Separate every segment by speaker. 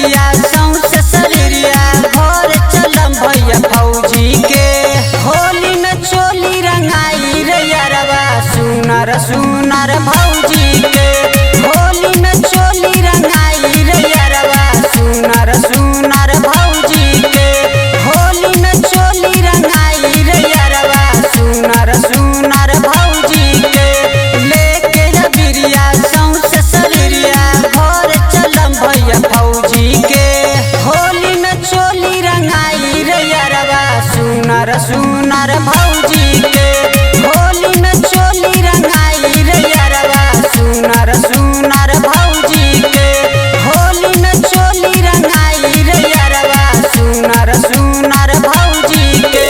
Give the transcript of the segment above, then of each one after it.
Speaker 1: बिरिया सौंसे शरीरिया घर चलम भैया फौजी के होली में चोली रंगाई रे यारवा सुनर सुनर भौजी के होली में चोली रंगाई रे यारवा सुनर सुनर भौजी के होली में चोली रंगाई रे यारवा सुनर सुनर भौजी के लेके बिरिया सौंसे शरीरिया घर चलम भैया फौजी के होली में चोली रंगाई रे यारवा सुनर सुनर भौजी के होली में चोली रंगाई रे यारवा सुनर सुनर भौजी के होली में चोली रंगाई रे यारवा सुनर सुनर भौजी के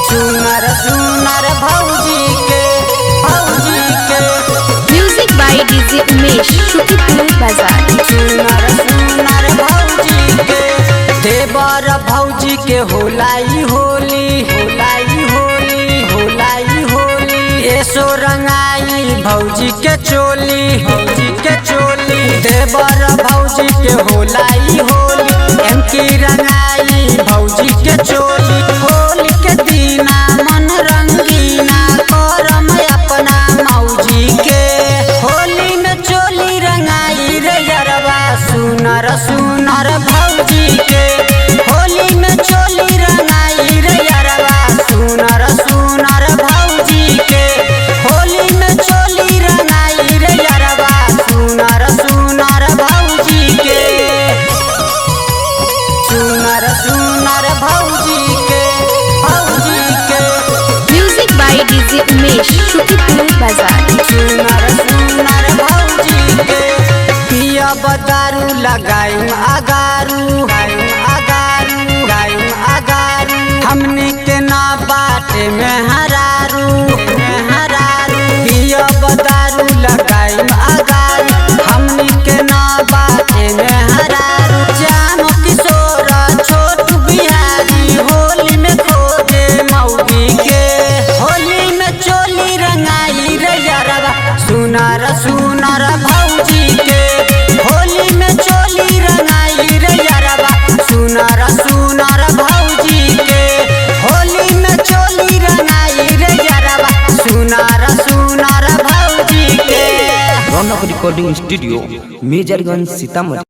Speaker 1: सुनर सुनर भौजी के
Speaker 2: म्यूजिक बाय डीजे उमेश शुक्रिया बाजार।
Speaker 1: सुनर सुनर भौजी के देवर भौजी के होलाई होली होलाई होली होलाई होली ऐसो रंगाई भौजी के चोली देवर भौजी के होलाई होली एमकी रंगाई भौजी के चोली होली के दीना मन रंगीना करम अपना मौजी के होली में चोली रंगाई रे यारवा सुनर सुनर भौजी के होली में चोली रंगाई रे यारवा सुनर सुनर भौजी के होली में चोली रंगाई रे यारवा सुनर सुनर भौजी के सुनर सुनर भौजी के
Speaker 2: म्यूजिक बाय डीजे उमेश शुक्रिया बाजार।
Speaker 1: सुनर सुनर भौजी के पिया बतारू लगाई अगारू हमने के ना बाटे में हरारू पिया बतारू लगाई अगारू हमने के ना बाटे में हरारू जानो किशोर छोटू बिहारी होली में खोजे मौगी के होली में चोली रंगाई रे यारवा सुनर सुनर भौजी के होली में चोली रंगाई रे यारवा सुनर सुनर भौजी के होली में चोली रंगाई रे यारवा सुनर सुनर भौजी के
Speaker 3: रौनक रिकॉर्डिंग स्टूडियो मेजरगंज सीतामढ़ी।